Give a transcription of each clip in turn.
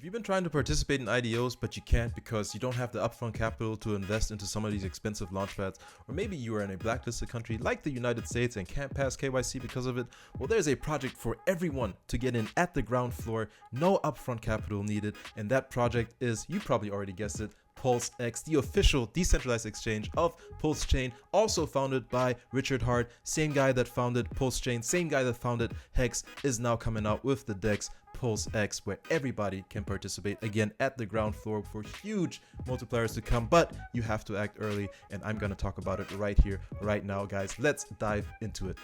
Have you been trying to participate in IDOs but you can't because you don't have the upfront capital to invest into some of these expensive launchpads? Or maybe you are in a blacklisted country like the United States and can't pass KYC because of it? Well, there's a project for everyone to get in at the ground floor, no upfront capital needed, and that project is, you probably already guessed it, PulseX, the official decentralized exchange of Pulsechain, also founded by Richard Hart, same guy that founded Pulsechain, same guy that founded Hex, is now coming out with the DEX PulseX, where everybody can participate again at the ground floor for huge multipliers to come, but you have to act early, and I'm gonna talk about it right here, right now, guys. Let's dive into it.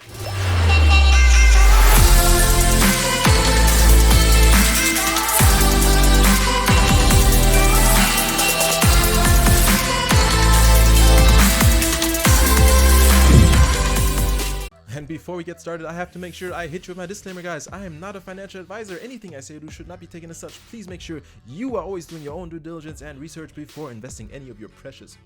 And before we get started, I have to make sure I hit you with my disclaimer, guys. I am not a financial advisor. Anything I say or do should not be taken as such. Please make sure you are always doing your own due diligence and research before investing any of your precious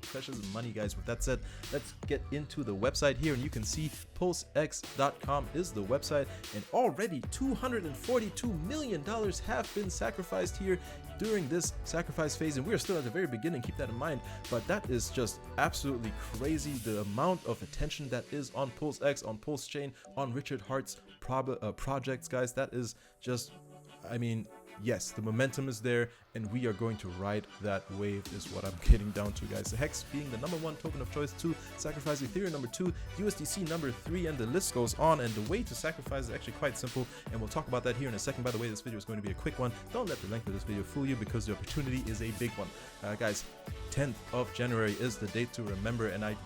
money, guys. With that said, let's get into the website here, and you can see PulseX.com is the website, and already $242 million have been sacrificed here during this sacrifice phase, and we are still at the very beginning, keep that in mind. But that is just absolutely crazy, the amount of attention that is on PulseX, on Pulsechain, on Richard Hart's projects, guys. That is just, I mean, yes, the momentum is there, and we are going to ride that wave is what I'm getting down to, guys. The Hex being the #1 token of choice to sacrifice, Ethereum #2, USDC #3, and the list goes on. And the way to sacrifice is actually quite simple, and we'll talk about that here in a second. By the way, this video is going to be a quick one. Don't let the length of this video fool you, because the opportunity is a big one. Guys, 10th of January is the date to remember, and I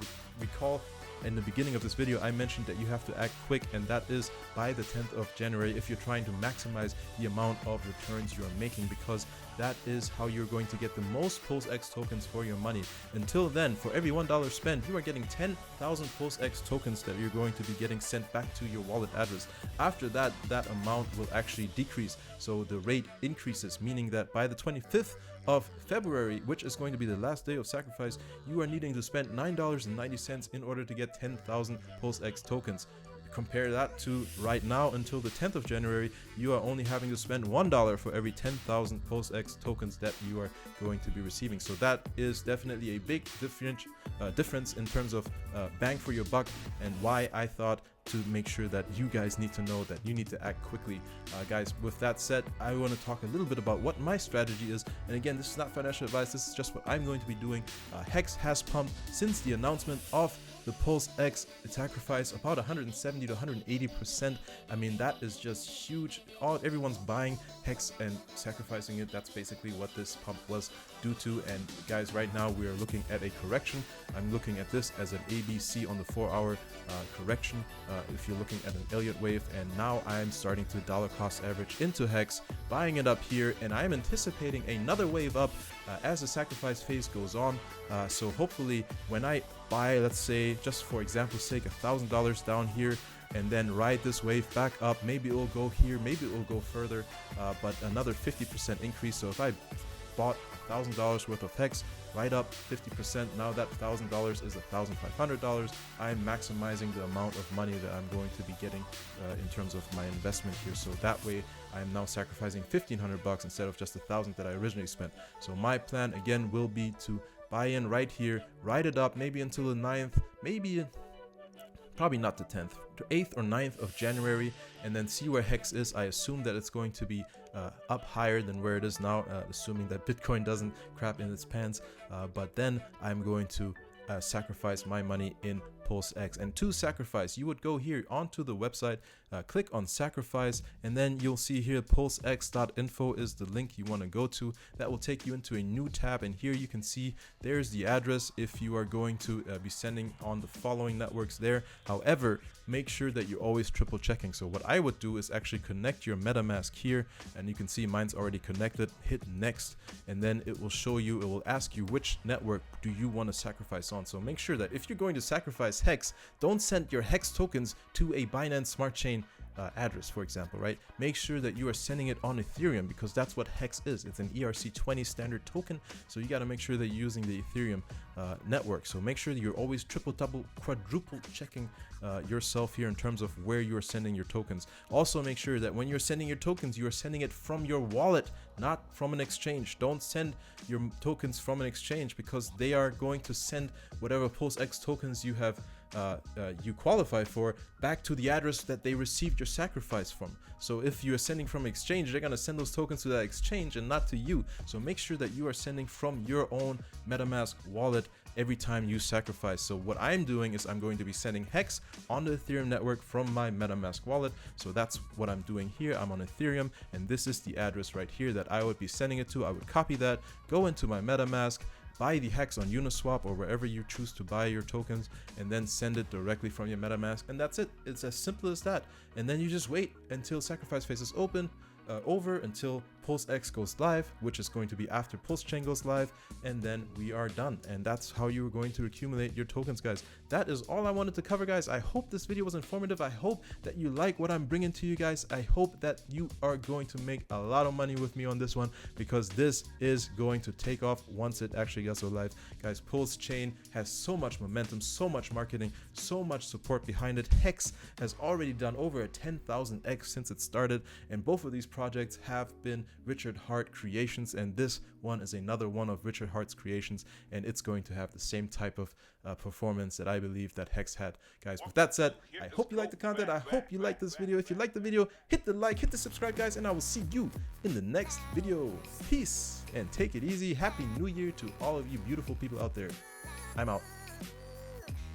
recall in the beginning of this video I mentioned that you have to act quick, and that is by the 10th of January if you're trying to maximize the amount of returns you're making, because that is how you're going to get the most PulseX tokens for your money. Until then, for every $1 spent, you are getting 10,000 PulseX tokens that you're going to be getting sent back to your wallet address. After that, that amount will actually decrease, so the rate increases, meaning that by the 25th of February, which is going to be the last day of sacrifice, you are needing to spend $9.90 in order to get 10,000 PulseX tokens. Compare that to right now, until the 10th of January, you are only having to spend $1 for every 10,000 PulseX tokens that you are going to be receiving. So that is definitely a big difference in terms of bang for your buck, and why I thought to make sure that you guys need to know that you need to act quickly. Guys, with that said, I want to talk a little bit about what my strategy is. And again, this is not financial advice, this is just what I'm going to be doing. Hex has pumped since the announcement of the PulseX sacrifice about 170 to 180%. I mean, that is just huge. Everyone's buying Hex and sacrificing it. That's basically what this pump was due to. And guys, right now we are looking at a correction. I'm looking at this as an ABC on the 4-hour correction. If you're looking at an Elliott wave, and now I'm starting to dollar cost average into Hex, buying it up here, and I'm anticipating another wave up as the sacrifice phase goes on. So hopefully when I buy, let's say, just for example's sake, $1,000 down here, and then ride this wave back up, maybe it will go here, maybe it will go further, but another 50% increase. So if I bought $1,000 worth of Hex, right up 50%, now that $1,000 is $1,500. I'm maximizing the amount of money that I'm going to be getting in terms of my investment here. So that way I am now sacrificing $1,500 instead of just $1,000 that I originally spent. So my plan again will be to buy in right here, ride it up maybe until the 9th, maybe probably not the 10th, to 8th or 9th of January, and then see where Hex is. I assume that it's going to be up higher than where it is now, assuming that Bitcoin doesn't crap in its pants, but then I'm going to sacrifice my money in PulseX. And to sacrifice, you would go here onto the website, click on sacrifice, and then you'll see here pulsex.info is the link you want to go to. That will take you into a new tab, and here you can see there's the address if you are going to be sending on the following networks there. However, make sure that you're always triple checking. So what I would do is actually connect your MetaMask here, and you can see mine's already connected. Hit next, and then it will show you, it will ask you which network do you want to sacrifice on. So make sure that if you're going to sacrifice Hex, don't send your Hex tokens to a Binance Smart Chain address, for example, right? Make sure that you are sending it on Ethereum, because that's what Hex is. It's an ERC20 standard token, so you got to make sure that you're using the Ethereum network. So make sure that you're always triple, double, quadruple checking yourself here in terms of where you are sending your tokens. Also make sure that when you're sending your tokens, you are sending it from your wallet, not from an exchange. Don't send your tokens from an exchange, because they are going to send whatever PulseX tokens you have you qualify for back to the address that they received your sacrifice from. So if you are sending from exchange, they're gonna send those tokens to that exchange and not to you. So make sure that you are sending from your own MetaMask wallet every time you sacrifice. So what I'm doing is I'm going to be sending Hex on the Ethereum network from my MetaMask wallet. So that's what I'm doing here. I'm on Ethereum, and this is the address right here that I would be sending it to. I would copy that, go into my MetaMask, buy the Hex on Uniswap or wherever you choose to buy your tokens, and then send it directly from your MetaMask, and that's it. It's as simple as that. And then you just wait until sacrifice phase is over, until PulseX goes live, which is going to be after Pulsechain goes live, and then we are done. And that's how you're going to accumulate your tokens, guys. That is all I wanted to cover, guys. I hope this video was informative. I hope that you like what I'm bringing to you guys. I hope that you are going to make a lot of money with me on this one, because this is going to take off once it actually gets live. Guys, Pulsechain has so much momentum, so much marketing, so much support behind it. Hex has already done over a 10,000x since it started, and both of these projects have been Richard Hart creations, and this one is another one of Richard Hart's creations, and it's going to have the same type of performance that I believe that Hex had. Guys, with that said, I hope you like the content. I hope you like this video. If you like the video, hit the like, hit the subscribe, guys, and I will see you in the next video. Peace, and take it easy. Happy New Year to all of you beautiful people out there. I'm out.